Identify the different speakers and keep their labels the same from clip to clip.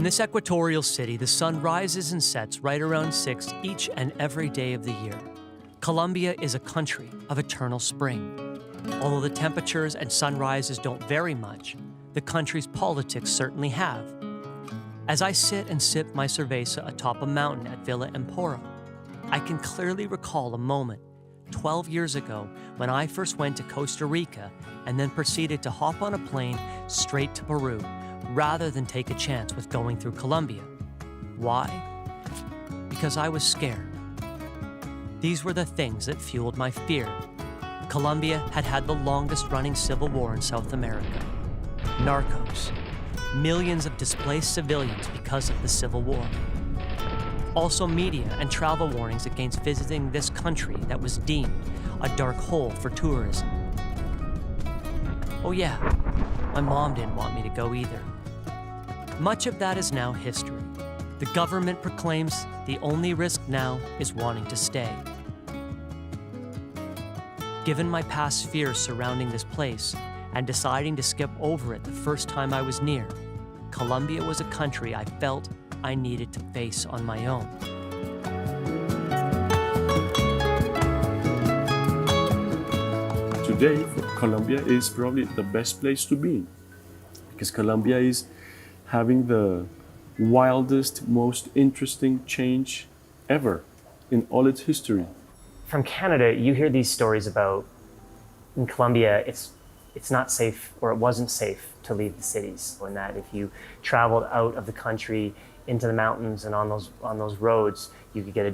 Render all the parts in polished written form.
Speaker 1: this equatorial city, the sun rises and sets right around 6 each and every day of the year. Colombia is a country of eternal spring. Although the temperatures and sunrises don't vary much, the country's politics certainly have. As I sit and sip my cerveza atop a mountain at Villa Empora, I can clearly recall a moment 12 years ago when I first went to Costa Rica and then proceeded to hop on a plane straight to Peru rather than take a chance with going through Colombia. Why? Because I was scared. These were the things that fueled my fear. Colombia had had the longest running civil war in South America. Narcos. Millions of displaced civilians because of the civil war. Also media and travel warnings against visiting this country that was deemed a dark hole for tourism. Oh yeah, my mom didn't want me to go either. Much of that is now history. The government proclaims the only risk now is wanting to stay. Given my past fears surrounding this place and deciding to skip over it the first time I was near, Colombia was a country I felt I needed to face on my own.
Speaker 2: Today, Colombia is probably the best place to be because Colombia is having the wildest, most interesting change ever in all its history.
Speaker 3: From Canada, you hear these stories about in Colombia, it's not safe, or it wasn't safe to leave the cities, and that if you traveled out of the country into the mountains and on those roads, you could get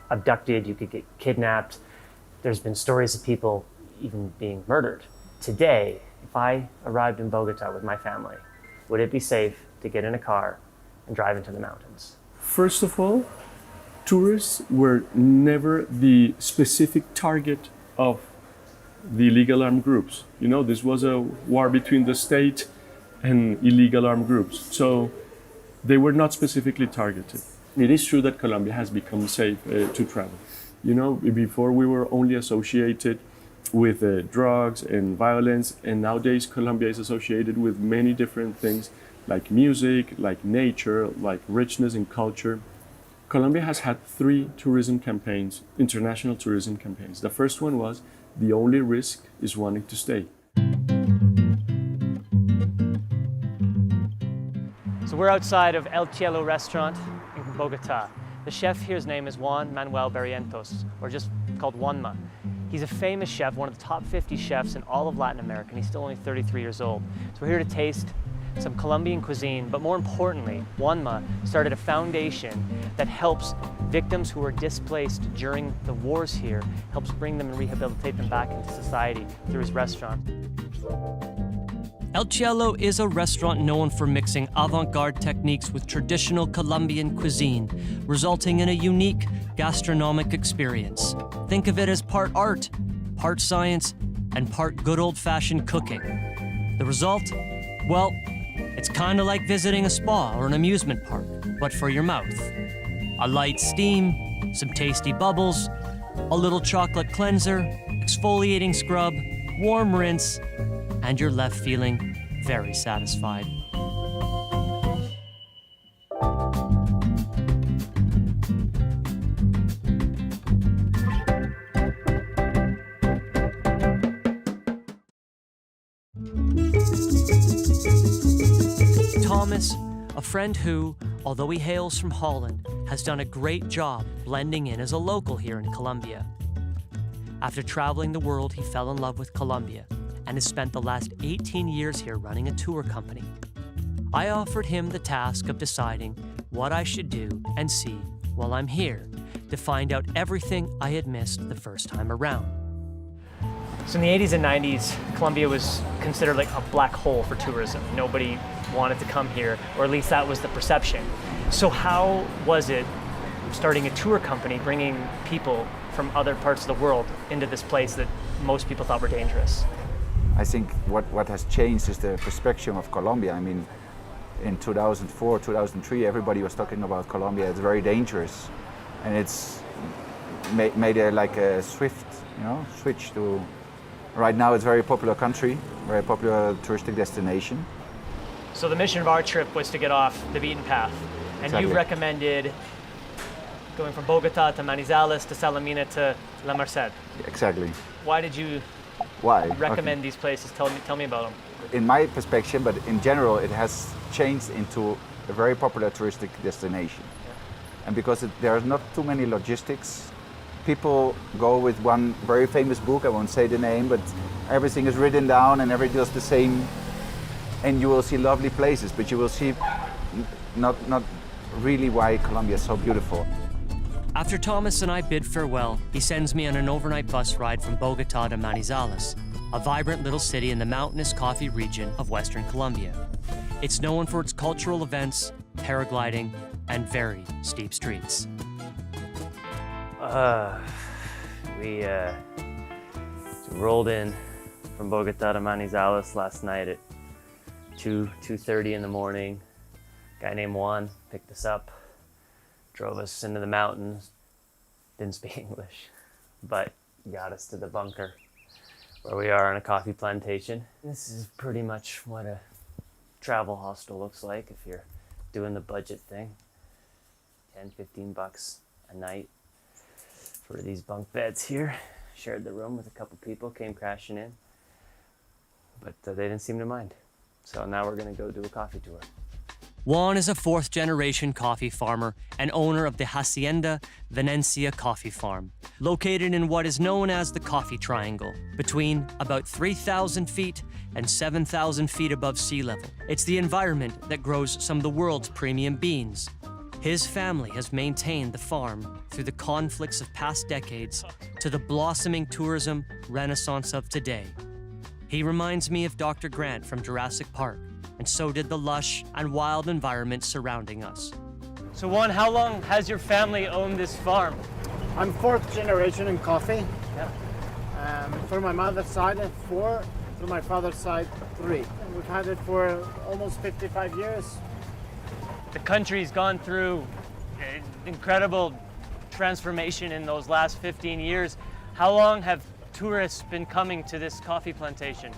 Speaker 3: abducted, you could get kidnapped. There's been stories of people even being murdered. Today, if I arrived in Bogota with my family, would it be safe to get in a car and drive into the mountains?
Speaker 2: First of all, tourists were never the specific target of the illegal armed groups. You know, this was a war between the state and illegal armed groups. So they were not specifically targeted. It is true that Colombia has become safe to travel. You know, before we were only associated with drugs and violence, and nowadays Colombia is associated with many different things like music, like nature, like richness in culture. Colombia has had 3 tourism campaigns, international tourism campaigns. The first one was, the only risk is wanting to stay.
Speaker 3: So we're outside of El Cielo restaurant in Bogota. The chef here's name is Juan Manuel Barrientos, or just called Juanma. He's a famous chef, one of the top 50 chefs in all of Latin America, and he's still only 33 years old. So we're here to taste some Colombian cuisine, but more importantly, Juanma started a foundation that helps victims who are displaced during the wars here, helps bring them and rehabilitate them back into society through his restaurant.
Speaker 1: El Cielo is a restaurant known for mixing avant-garde techniques with traditional Colombian cuisine, resulting in a unique gastronomic experience. Think of it as part art, part science, and part good old-fashioned cooking. The result? Well, it's kind of like visiting a spa or an amusement park, but for your mouth. A light steam, some tasty bubbles, a little chocolate cleanser, exfoliating scrub, warm rinse, and you're left feeling very satisfied. Thomas, a friend who, although he hails from Holland, has done a great job blending in as a local here in Colombia. After traveling the world, he fell in love with Colombia and has spent the last 18 years here running a tour company. I offered him the task of deciding what I should do and see while I'm here to find out everything I had missed the first time around.
Speaker 3: So in the 80s and 90s, Colombia was considered like a black hole for tourism. Nobody wanted to come here, or at least that was the perception. So how was it starting a tour company, bringing people from other parts of the world into this place that most people thought were dangerous?
Speaker 4: I think what has changed is the perspective of Colombia. I mean, in 2004, 2003, everybody was talking about Colombia. It's very dangerous, and it's made a swift, switch to. Right now, it's a very popular country, very popular touristic destination.
Speaker 3: So the mission of our trip was to get off the beaten path. And
Speaker 4: Exactly.
Speaker 3: you recommended going from Bogota to Manizales to Salamina to La Merced.
Speaker 4: Exactly.
Speaker 3: Why did you
Speaker 4: Why?
Speaker 3: recommend these places? Tell me about them.
Speaker 4: In my perspective, but in general, it has changed into a very popular touristic destination. And because there are not too many logistics, people go with one very famous book, I won't say the name, but everything is written down and everything does the same. And you will see lovely places, but you will see not really why Colombia is so beautiful.
Speaker 1: After Thomas and I bid farewell, he sends me on an overnight bus ride from Bogota to Manizales, a vibrant little city in the mountainous coffee region of Western Colombia. It's known for its cultural events, paragliding, and very steep streets.
Speaker 3: We rolled in from Bogota to Manizales last night at 2:30 in the morning. A guy named Juan picked us up, drove us into the mountains, didn't speak English, but got us to the bunker where we are on a coffee plantation. This is pretty much what a travel hostel looks like if you're doing the budget thing. 10, 15 bucks a night for these bunk beds here. Shared the room with a couple people, came crashing in, but they didn't seem to mind. So now we're gonna go do a coffee tour.
Speaker 1: Juan is a fourth-generation coffee farmer and owner of the Hacienda Venencia Coffee Farm, located in what is known as the Coffee Triangle, between about 3,000 feet and 7,000 feet above sea level. It's the environment that grows some of the world's premium beans. His family has maintained the farm through the conflicts of past decades to the blossoming tourism renaissance of today. He reminds me of Dr. Grant from Jurassic Park, and so did the lush and wild environment surrounding us.
Speaker 3: So Juan, how long has your family owned this farm?
Speaker 5: I'm fourth generation in coffee.
Speaker 3: Yeah.
Speaker 5: From my mother's side, 4. From my father's side, 3. And we've had it for almost 55 years.
Speaker 3: The country's gone through an incredible transformation in those last 15 years. How long have tourists been coming to this coffee plantation?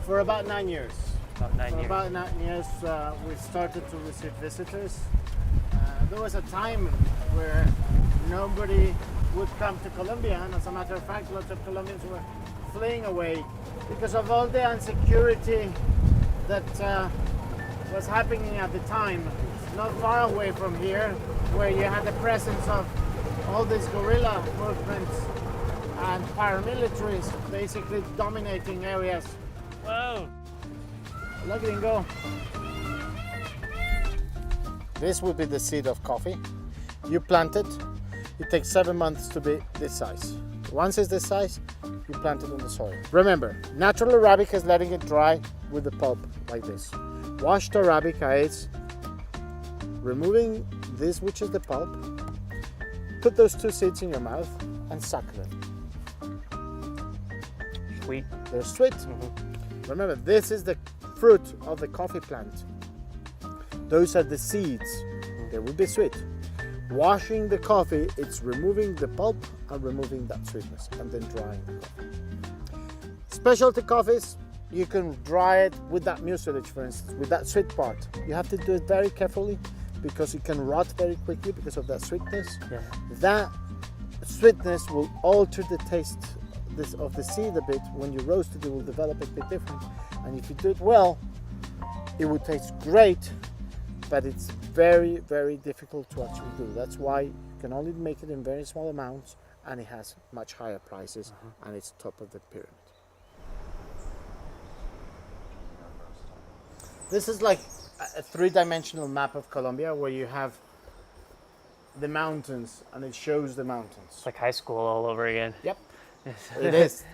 Speaker 5: For about 9 years.
Speaker 3: About 9
Speaker 5: For
Speaker 3: years.
Speaker 5: about 9 years, we started to receive visitors. There was a time where nobody would come to Colombia, and as a matter of fact, lots of Colombians were fleeing away because of all the insecurity that was happening at the time. Not far away from here, where you had the presence of all these guerrilla movements and paramilitaries basically dominating areas.
Speaker 3: Whoa!
Speaker 5: Look at him go. This would be the seed of coffee. You plant it. It takes 7 months to be this size. Once it's this size, you plant it in the soil. Remember, natural Arabica is letting it dry with the pulp like this. Washed Arabica is removing this, which is the pulp. Put those 2 seeds in your mouth and suck them.
Speaker 3: Sweet.
Speaker 5: They're sweet. Remember, this is the fruit of the coffee plant. Those are the seeds. They will be sweet. Washing the coffee, it's removing the pulp and removing that sweetness and then drying the coffee. Specialty coffees, you can dry it with that mucilage, for instance, with that sweet part. You have to do it very carefully because it can rot very quickly because of that sweetness.
Speaker 3: Yeah.
Speaker 5: That sweetness will alter the taste of the seed a bit. When you roast it, it will develop a bit different. And if you do it well, it will taste great, but it's very, very difficult to actually do. That's why you can only make it in very small amounts, and it has much higher prices, and it's top of the pyramid. This is like a 3-dimensional map of Colombia where you have the mountains, and it shows the mountains.
Speaker 3: It's like high school all over again.
Speaker 5: Yep, it is.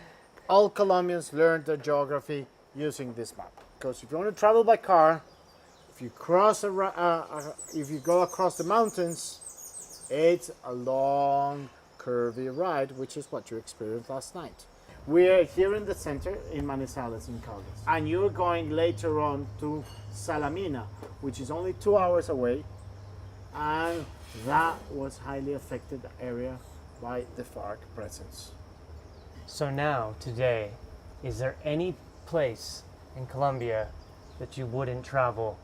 Speaker 5: All Colombians learned their geography using this map. Because if you want to travel by car, if you if you go across the mountains, it's a long, curvy ride, which is what you experienced last night. We're here in the center in Manizales in Caldas, and you're going later on to Salamina, which is only 2 hours away, and that was highly affected area by the FARC presence.
Speaker 3: So now, today, is there any place in Colombia that you wouldn't travel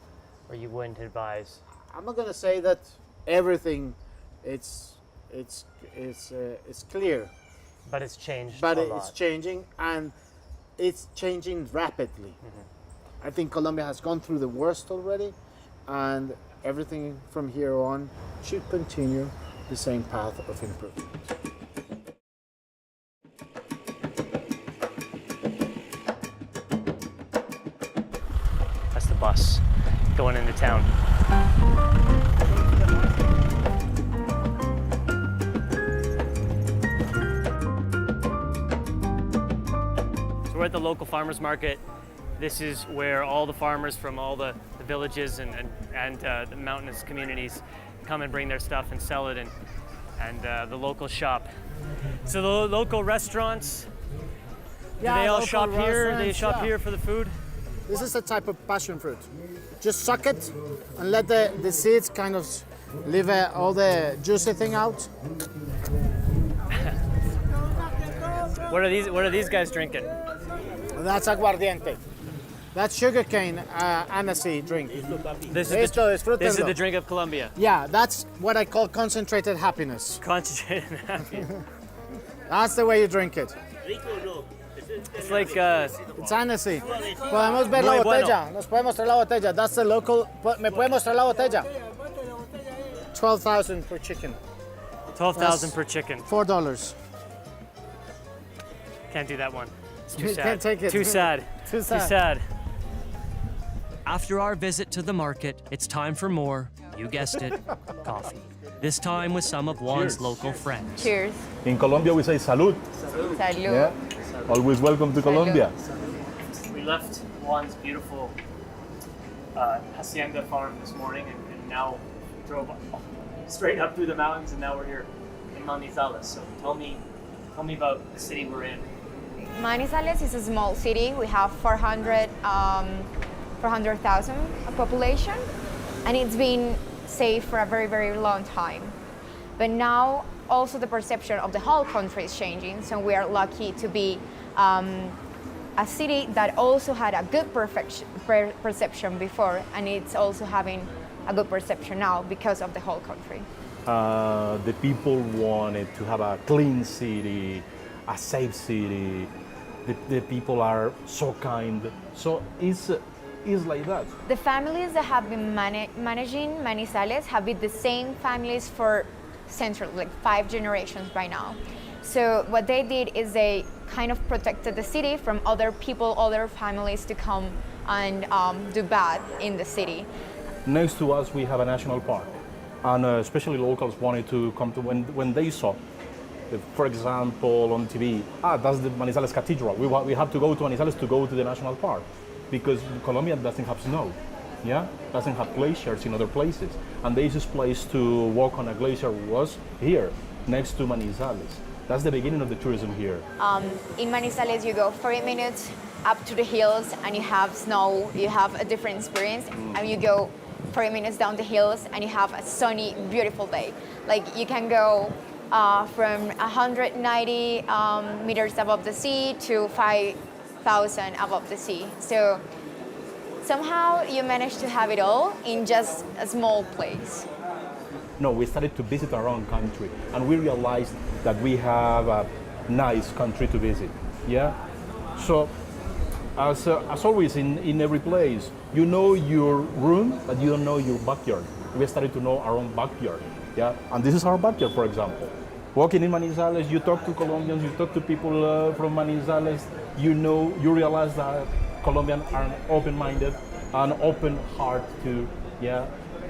Speaker 3: or you wouldn't advise?
Speaker 5: I'm not gonna say that everything it's clear,
Speaker 3: But it's changed
Speaker 5: but
Speaker 3: a
Speaker 5: it's
Speaker 3: lot.
Speaker 5: changing, and it's changing rapidly. I think Colombia has gone through the worst already, and everything from here on should continue the same path of improvement.
Speaker 3: That's the bus going into town. So we're at the local farmers market. This is where all the farmers from all the villages and the mountainous communities come and bring their stuff and sell it, and the local shop. So the local restaurants, do they all
Speaker 5: local
Speaker 3: shop here? They
Speaker 5: restaurants,
Speaker 3: shop
Speaker 5: yeah.
Speaker 3: here for the food?
Speaker 5: This is a type of passion fruit. Just suck it and let the seeds kind of leave all the juicy thing out.
Speaker 3: What are these guys drinking?
Speaker 5: That's aguardiente. That's sugarcane aniseed drink.
Speaker 3: This
Speaker 5: Esto,
Speaker 3: is the
Speaker 5: disfrútenlo.
Speaker 3: drink of Colombia.
Speaker 5: Yeah, that's what I call concentrated happiness.
Speaker 3: Concentrated and happy.
Speaker 5: That's the way you drink it.
Speaker 3: It's like
Speaker 5: It's aniseed. Podemos ver la
Speaker 3: Muy bueno.
Speaker 5: botella. Nos puede mostrar la botella. That's the local. ¿Me puede mostrar la botella? 12,000 per chicken.
Speaker 3: 12,000 per chicken.
Speaker 5: $4.
Speaker 3: Can't do that one. It's too
Speaker 5: You
Speaker 3: sad.
Speaker 5: can't take it.
Speaker 3: Too sad.
Speaker 5: Too sad.
Speaker 3: Too sad.
Speaker 1: After our visit to the market, it's time for more, you guessed it, coffee. This time with some of Juan's local friends.
Speaker 6: Cheers.
Speaker 7: In Colombia, we say salud.
Speaker 6: Salud.
Speaker 7: Yeah. Always welcome to Colombia.
Speaker 3: We left Juan's beautiful hacienda farm this morning, and now drove straight up through the mountains, and now we're here in Manizales. So tell me about the city we're in.
Speaker 6: Manizales is a small city. We have 400,000 population, and it's been safe for a very, very long time. But now also the perception of the whole country is changing, so we are lucky to be a city that also had a good perception before, and it's also having a good perception now because of the whole country.
Speaker 7: The people wanted to have a clean city, a safe city. The people are so kind. So it's like that.
Speaker 6: The families that have been managing Manizales have been the same families for centuries, like 5 generations by now. So what they did is they kind of protected the city from other people, other families to come and do bad in the city.
Speaker 7: Next to us, we have a national park, and especially locals wanted to come to when they saw, for example, on TV, that's the Manizales Cathedral. We have to go to Manizales to go to the national park, because Colombia doesn't have snow, yeah, doesn't have glaciers in other places, and the easiest place to walk on a glacier was here, next to Manizales. That's the beginning of the tourism here.
Speaker 6: In Manizales, you go 40 minutes up to the hills and you have snow, you have a different experience, and you go 40 minutes down the hills and you have a sunny, beautiful day. Like you can go from 190 meters above the sea to 5,000 above the sea. So somehow you manage to have it all in just a small place.
Speaker 7: No, we started to visit our own country, and we realized that we have a nice country to visit. Yeah. So, as always in every place, you know your room, but you don't know your backyard. We started to know our own backyard. Yeah. And this is our backyard, for example. Walking in Manizales, you talk to Colombians, you talk to people from Manizales. You realize that Colombians are open-minded and open heart too. Yeah.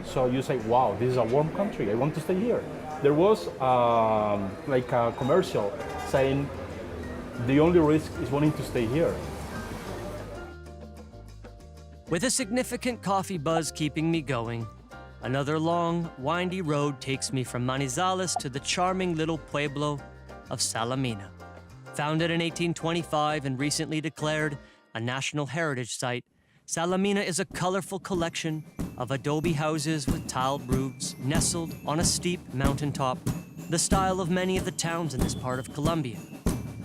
Speaker 7: So you say, wow, this is a warm country. I want to stay here. There was like a commercial saying, the only risk is wanting to stay here.
Speaker 1: With a significant coffee buzz keeping me going, another long, windy road takes me from Manizales to the charming little pueblo of Salamina. Founded in 1825 and recently declared a National Heritage Site, Salamina is a colorful collection of adobe houses with tiled roofs nestled on a steep mountaintop, the style of many of the towns in this part of Colombia.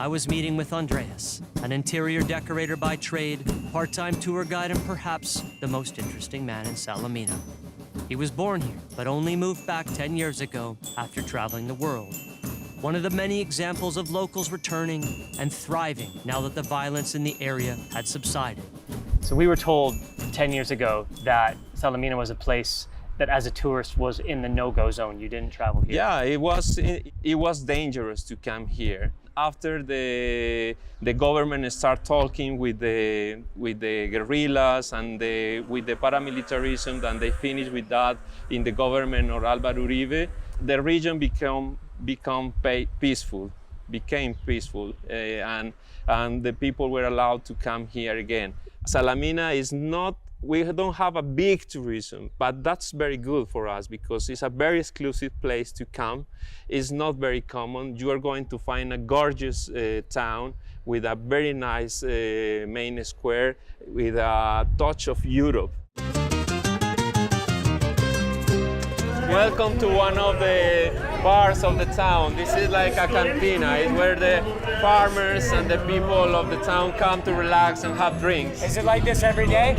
Speaker 1: I was meeting with Andreas, an interior decorator by trade, part-time tour guide, and perhaps the most interesting man in Salamina. He was born here, but only moved back 10 years ago after traveling the world. One of the many examples of locals returning and thriving now that the violence in the area had subsided.
Speaker 3: So we were told 10 years ago that Salamina was a place that as a tourist was in the no-go zone. You didn't travel here.
Speaker 8: Yeah, it was dangerous to come here. After the government started talking with the guerrillas and with the paramilitarism, and they finished with that in the government of Álvaro Uribe, the region became peaceful, and the people were allowed to come here again. Salamina is not, we don't have a big tourism, but that's very good for us because it's a very exclusive place to come. It's not very common. You are going to find a gorgeous town with a very nice main square with a touch of Europe. Welcome to one of the bars of the town. This is like a cantina. It's where the farmers and the people of the town come to relax and have drinks.
Speaker 3: Is it like this every day?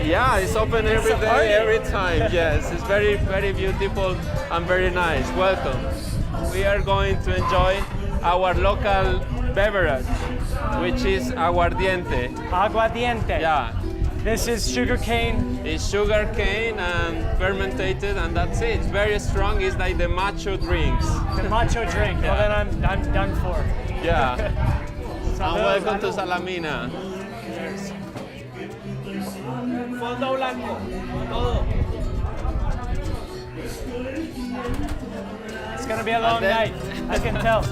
Speaker 8: Yeah, it's open every day, every time. Yes, it's very, very beautiful and very nice. Welcome. We are going to enjoy our local beverage, which is aguardiente.
Speaker 3: Aguardiente.
Speaker 8: Yeah.
Speaker 3: This is sugarcane.
Speaker 8: It's sugarcane and fermented, and that's it. It's very strong. It's like the macho drinks.
Speaker 3: The macho drink.
Speaker 8: Yeah.
Speaker 3: Well, then I'm done for.
Speaker 8: Yeah. And welcome to Salamina.
Speaker 3: Fondo blanco. Todo. It's gonna be a long night. I can tell.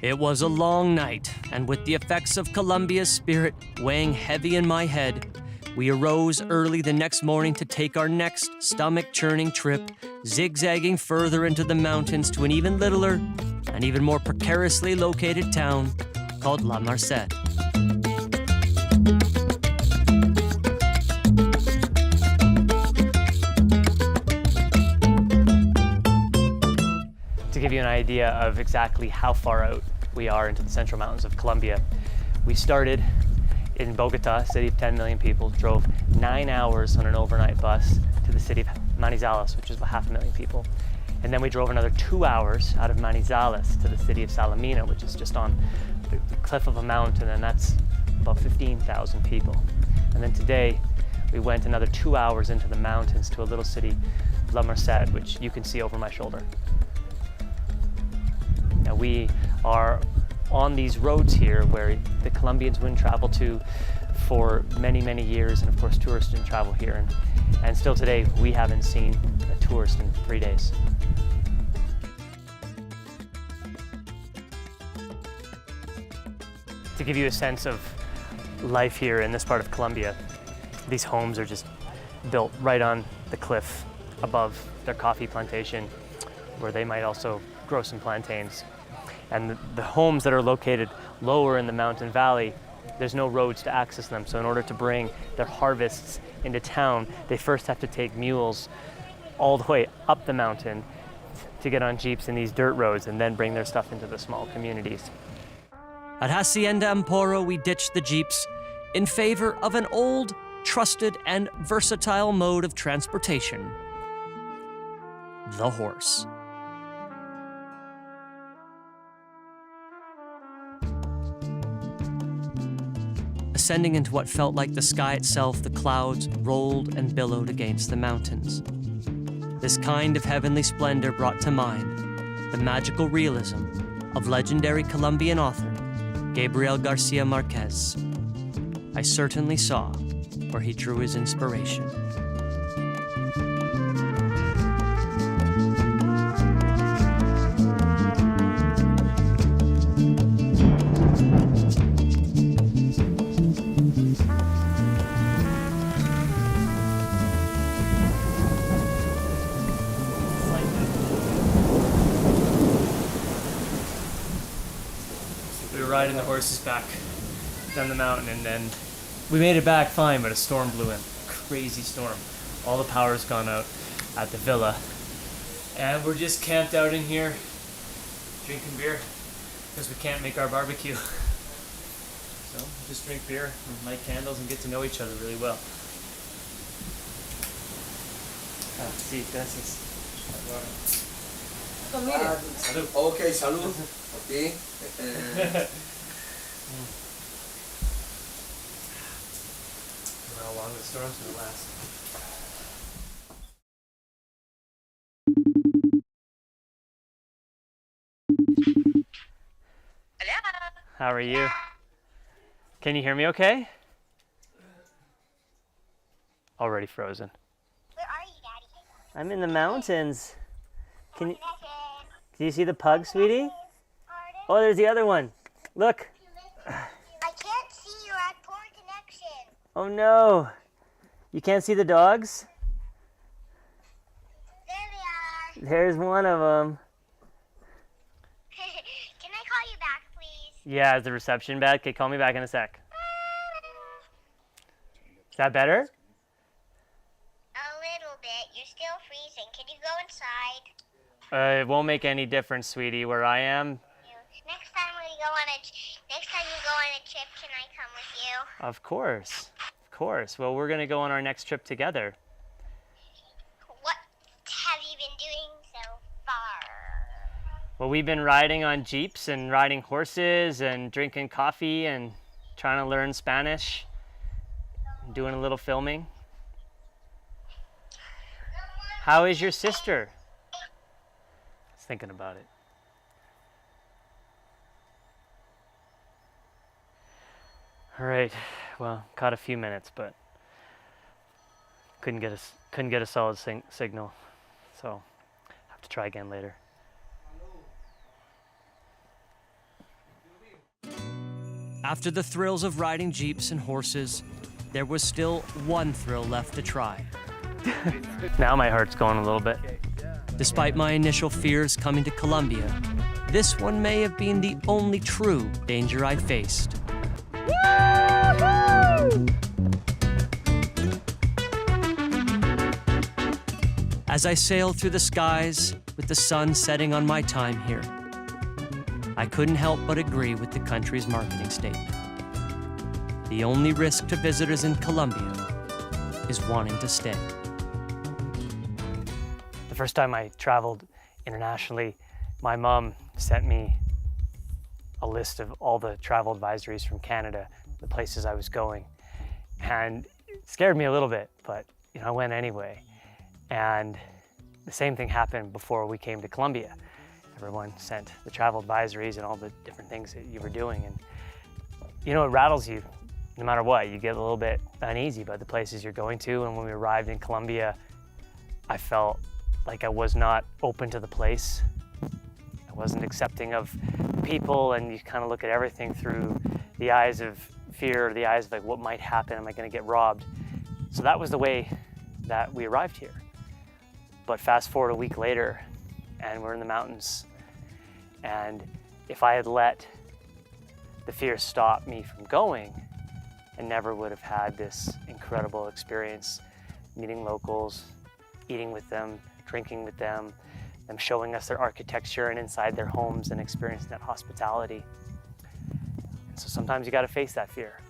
Speaker 1: It was a long night, and with the effects of Colombia's spirit weighing heavy in my head, we arose early the next morning to take our next stomach-churning trip, zigzagging further into the mountains to an even littler and even more precariously located town called La Merced.
Speaker 3: To give you an idea of exactly how far out we are into the central mountains of Colombia, we started in Bogota, a city of 10 million people, drove 9 hours on an overnight bus to the city of Manizales, which is about 500,000 people. And then we drove another 2 hours out of Manizales to the city of Salamina, which is just on the cliff of a mountain, and that's about 15,000 people. And then today, we went another 2 hours into the mountains to a little city, La Merced, which you can see over my shoulder. Now we are on these roads here where the Colombians wouldn't travel to for many, many years, and of course tourists didn't travel here. And still today, we haven't seen a tourist in 3 days. To give you a sense of life here in this part of Colombia, these homes are just built right on the cliff above their coffee plantation, where they might also grow some plantains. And the homes that are located lower in the mountain valley, there's no roads to access them. So in order to bring their harvests into town, they first have to take mules all the way up the mountain to get on jeeps in these dirt roads and then bring their stuff into the small communities.
Speaker 1: At Hacienda Emporo, we ditched the jeeps in favor of an old, trusted, and versatile mode of transportation: the horse. Ascending into what felt like the sky itself, the clouds rolled and billowed against the mountains. This kind of heavenly splendor brought to mind the magical realism of legendary Colombian author Gabriel Garcia Marquez. I certainly saw where he drew his inspiration.
Speaker 3: riding the horses back down the mountain, and then we made it back fine, but a storm blew in. Crazy storm. All the power's gone out at the villa. And we're just camped out in here, drinking beer, because we can't make our barbecue. So we'll just drink beer and light candles and get to know each other really well. Sí, gracias. Salud.
Speaker 9: Ok, salud. Sí.
Speaker 3: How long the storm's gonna last. How are you? Can you hear me okay? Already frozen.
Speaker 10: Where are you, Daddy?
Speaker 3: I'm in the mountains. Can you see the pug, sweetie? Oh, there's the other one. Look.
Speaker 10: I can't see you at poor connection.
Speaker 3: Oh no. You can't see the dogs?
Speaker 10: There they are.
Speaker 3: There's one of them.
Speaker 10: Can I call you back, please?
Speaker 3: Yeah, is the reception bad? Okay, call me back in a sec. Is that better?
Speaker 10: A little bit. You're still freezing. Can you go inside?
Speaker 3: It won't make any difference, sweetie, where I am.
Speaker 10: Next time you go on a trip, can I come with you?
Speaker 3: Of course. Of course. Well, we're going to go on our next trip together.
Speaker 10: What have you been doing so far?
Speaker 3: Well, we've been riding on jeeps and riding horses and drinking coffee and trying to learn Spanish, doing a little filming. How is your sister? I was thinking about it. All right, well, caught a few minutes, but couldn't get a solid signal, so have to try again later.
Speaker 1: After the thrills of riding jeeps and horses, there was still one thrill left to try.
Speaker 3: Now my heart's going a little bit.
Speaker 1: Despite my initial fears coming to Colombia, this one may have been the only true danger I faced. As I sailed through the skies with the sun setting on my time here, I couldn't help but agree with the country's marketing statement. The only risk to visitors in Colombia is wanting to stay.
Speaker 3: The first time I traveled internationally, my mom sent me a list of all the travel advisories from Canada, the places I was going. And it scared me a little bit, but I went anyway. And the same thing happened before we came to Colombia. Everyone sent the travel advisories and all the different things that you were doing. And it rattles you no matter what. You get a little bit uneasy by the places you're going to. And when we arrived in Colombia, I felt like I was not open to the place. I wasn't accepting of people, and you kind of look at everything through the eyes of fear, the eyes of like, what might happen? Am I going to get robbed? So that was the way that we arrived here. But fast forward a week later, and we're in the mountains. And if I had let the fear stop me from going, I never would have had this incredible experience meeting locals, eating with them, drinking with them showing us their architecture and inside their homes and experiencing that hospitality. And so sometimes you got to face that fear.